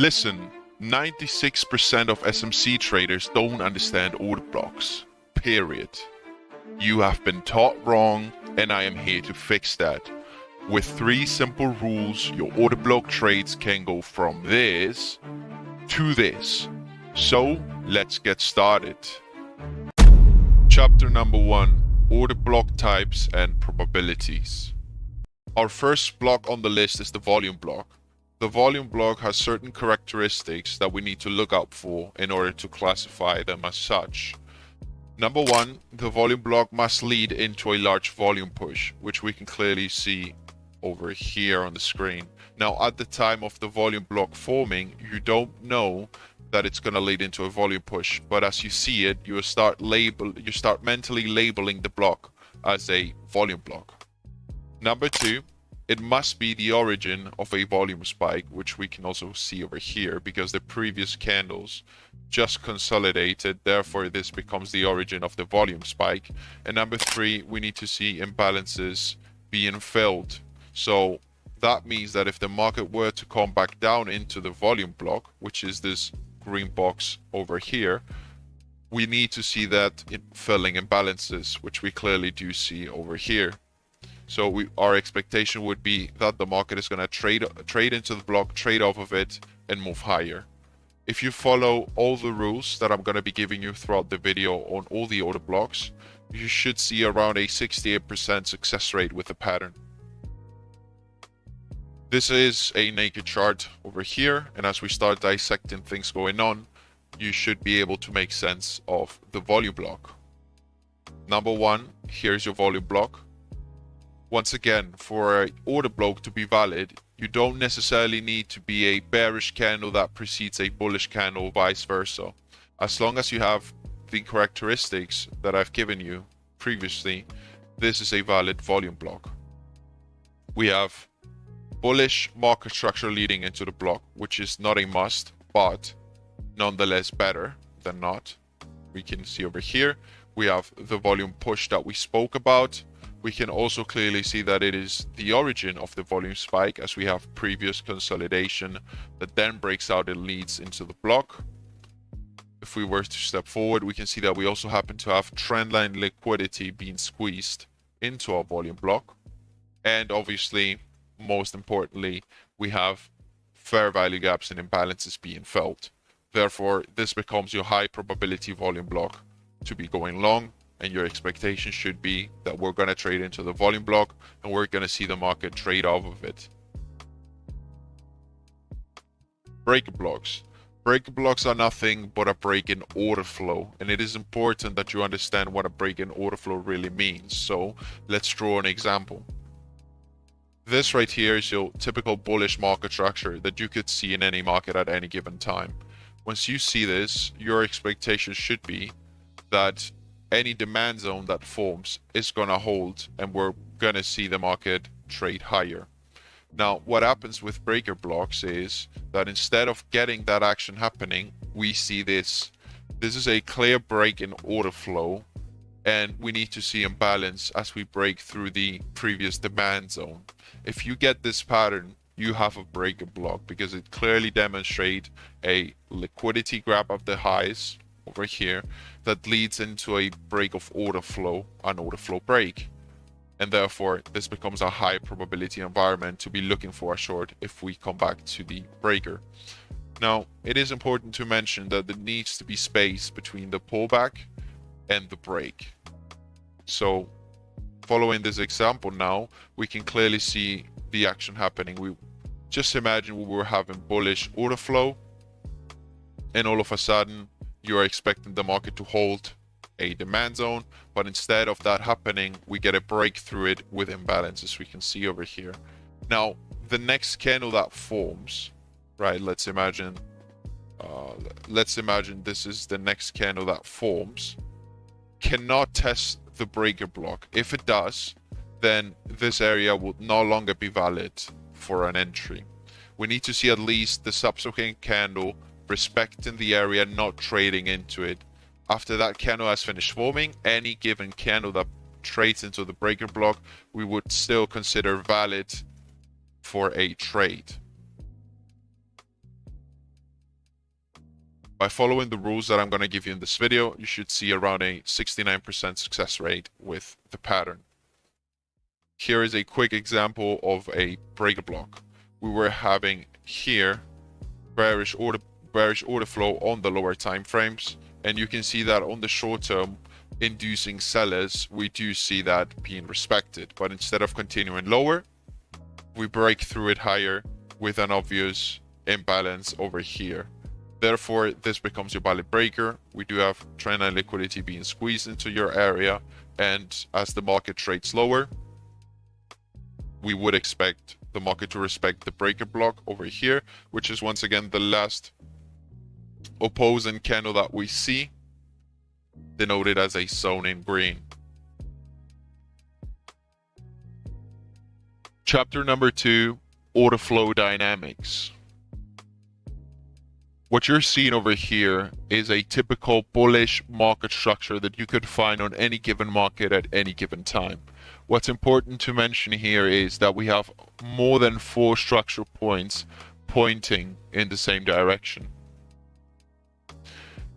Listen, 96% of SMC traders don't understand order blocks. Period. You have been taught wrong, and I am here to fix that. With 3 simple rules, your order block trades can go from this to this. So, let's get started. Chapter number 1, Order block types and probabilities. Our first block on the list is the volume block. The volume block has certain characteristics that we need to look out for in order to classify them as such. Number 1, the volume block must lead into a large volume push, which we can clearly see over here on the screen. Now, at the time of the volume block forming, you don't know that it's going to lead into a volume push, but as you see it, you start mentally labeling the block as a volume block. Number 2, it must be the origin of a volume spike, which we can also see over here because the previous candles just consolidated, therefore this becomes the origin of the volume spike. And number 3, we need to see imbalances being filled. So that means that if the market were to come back down into the volume block, which is this green box over here, we need to see that filling imbalances, which we clearly do see over here. So our expectation would be that the market is going to trade into the block, trade off of it, and move higher. If you follow all the rules that I'm going to be giving you throughout the video on all the order blocks, you should see around a 68% success rate with the pattern. This is a naked chart over here, and as we start dissecting things going on, you should be able to make sense of the volume block. Number 1, here's your volume block. Once again, for an order block to be valid, you don't necessarily need to be a bearish candle that precedes a bullish candle, vice versa. As long as you have the characteristics that I've given you previously, this is a valid volume block. We have bullish market structure leading into the block, which is not a must, but nonetheless better than not. We can see over here, we have the volume push that we spoke about. We can also clearly see that it is the origin of the volume spike, as we have previous consolidation that then breaks out and leads into the block. If we were to step forward, we can see that we also happen to have trendline liquidity being squeezed into our volume block. And obviously, most importantly, we have fair value gaps and imbalances being felt. Therefore, this becomes your high probability volume block to be going long. And your expectation should be that we're going to trade into the volume block and we're going to see the market trade off of it. Breaker blocks. Breaker blocks are nothing but a break in order flow, and it is important that you understand what a break in order flow really means. So let's draw an example. This right here is your typical bullish market structure that you could see in any market at any given time. Once you see this, your expectation should be that any demand zone that forms is going to hold and we're going to see the market trade higher. Now, what happens with breaker blocks is that instead of getting that action happening, we see this. This is a clear break in order flow, and we need to see imbalance as we break through the previous demand zone. If you get this pattern, you have a breaker block because it clearly demonstrates a liquidity grab of the highs over here that leads into a break of order flow, an order flow break, and therefore this becomes a high probability environment to be looking for a short if we come back to the breaker. Now, it is important to mention that there needs to be space between the pullback and the break. So following this example now, we can clearly see the action happening. We just imagine we were having bullish order flow, and all of a sudden you are expecting the market to hold a demand zone, but instead of that happening, we get a break through it with imbalances we can see over here. Now, the next candle that forms, right? Let's imagine this is the next candle that forms, cannot test the breaker block. If it does, then this area will no longer be valid for an entry. We need to see at least the subsequent candle respecting the area, not trading into it. After that candle has finished forming, any given candle that trades into the breaker block, we would still consider valid for a trade. By following the rules that I'm going to give you in this video, you should see around a 69% success rate with the pattern. Here is a quick example of a breaker block. We were having here bearish order flow on the lower time frames, and you can see that on the short term inducing sellers, we do see that being respected. But instead of continuing lower, we break through it higher with an obvious imbalance over here. Therefore, this becomes your valid breaker. We do have trend line liquidity being squeezed into your area, and as the market trades lower, we would expect the market to respect the breaker block over here, which is once again the last opposing candle that we see, denoted as a zone in green. Chapter number 2, order flow dynamics. What you're seeing over here is a typical bullish market structure that you could find on any given market at any given time. What's important to mention here is that we have more than 4 structure points pointing in the same direction.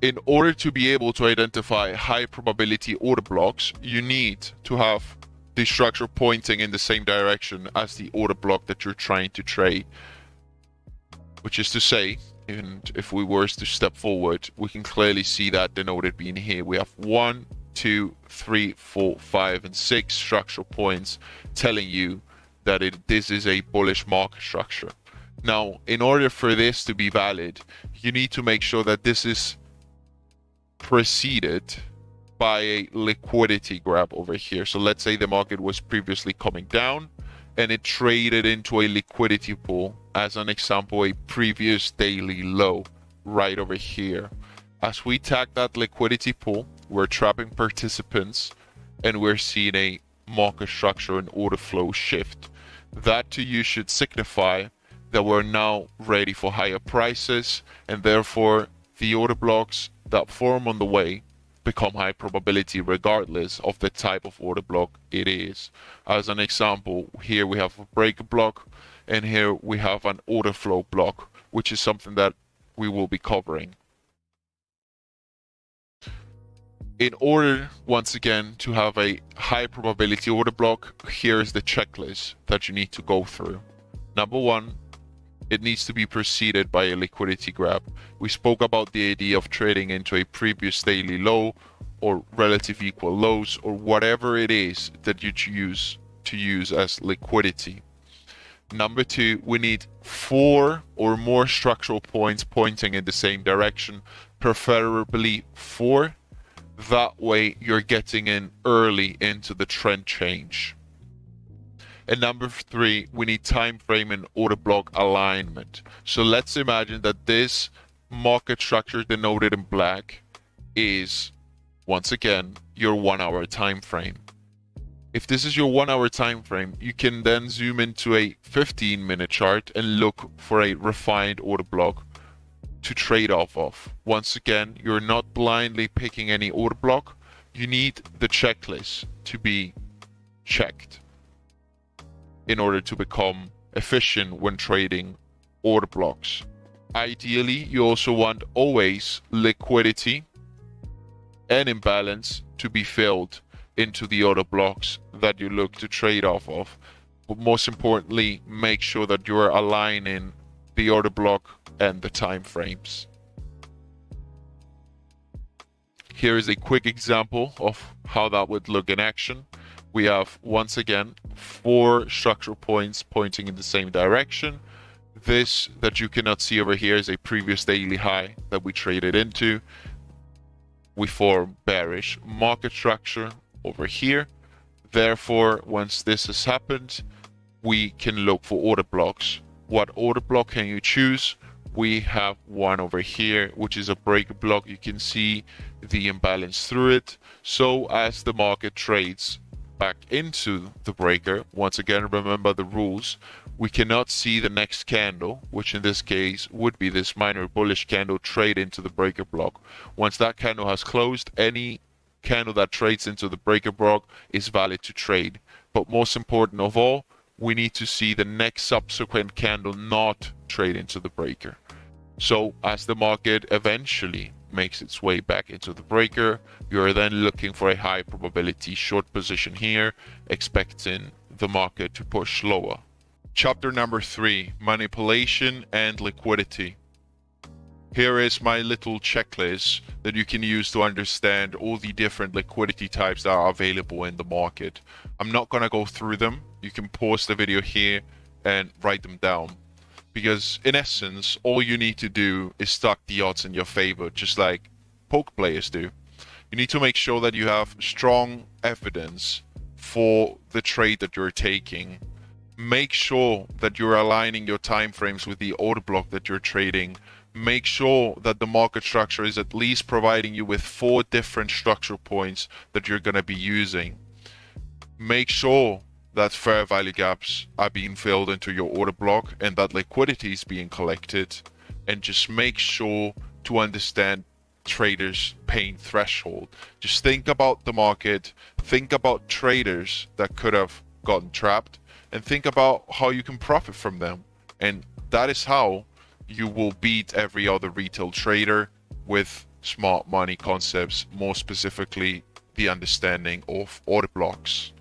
In order to be able to identify high probability order blocks, you need to have the structure pointing in the same direction as the order block that you're trying to trade. Which is to say, and if we were to step forward, we can clearly see that denoted being here. We have 1, 2, 3, 4, 5, and 6 structural points telling you that this is a bullish market structure. Now, in order for this to be valid, you need to make sure that this is preceded by a liquidity grab over here. So let's say the market was previously coming down and it traded into a liquidity pool, as an example, a previous daily low right over here. As we tag that liquidity pool, we're trapping participants and we're seeing a market structure and order flow shift. That to you should signify that we're now ready for higher prices, and therefore the order blocks that form on the way become high probability regardless of the type of order block it is. As an example, here we have a breaker block and here we have an order flow block, which is something that we will be covering. In order, once again, to have a high probability order block, here's the checklist that you need to go through. Number 1, it needs to be preceded by a liquidity grab. We spoke about the idea of trading into a previous daily low or relative equal lows or whatever it is that you choose to use as liquidity. Number 2, we need 4 or more structural points pointing in the same direction, preferably 4. That way you're getting in early into the trend change. And number 3, we need time frame and order block alignment. So let's imagine that this market structure denoted in black is, once again, your 1 hour time frame. If this is your 1 hour time frame, you can then zoom into a 15-minute chart and look for a refined order block to trade off of. Once again, you're not blindly picking any order block. You need the checklist to be checked in order to become efficient when trading order blocks. Ideally, you also want always liquidity and imbalance to be filled into the order blocks that you look to trade off of. But most importantly, make sure that you are aligning the order block and the time frames. Here is a quick example of how that would look in action. We have, once again, 4 structural points pointing in the same direction. This that you cannot see over here is a previous daily high that we traded into. We form bearish market structure over here. Therefore, once this has happened, we can look for order blocks. What order block can you choose? We have one over here, which is a breaker block. You can see the imbalance through it. So as the market trades back into the breaker, once again, remember the rules. We cannot see the next candle, which in this case would be this minor bullish candle, trade into the breaker block. Once that candle has closed, any candle that trades into the breaker block is valid to trade. But most important of all, we need to see the next subsequent candle not trade into the breaker. So as the market eventually makes its way back into the breaker, you're then looking for a high probability short position here, expecting the market to push lower. Chapter number 3, manipulation and liquidity. Here is my little checklist that you can use to understand all the different liquidity types that are available in the market. I'm not going to go through them. You can pause the video here and write them down. Because in essence, all you need to do is stack the odds in your favor, just like poker players do. You need to make sure that you have strong evidence for the trade that you're taking. Make sure that you're aligning your time frames with the order block that you're trading. Make sure that the market structure is at least providing you with 4 different structure points that you're going to be using. Make sure that fair value gaps are being filled into your order block and that liquidity is being collected, and just make sure to understand traders' pain threshold. Just think about the market, think about traders that could have gotten trapped, and think about how you can profit from them. And that is how you will beat every other retail trader with smart money concepts, more specifically the understanding of order blocks.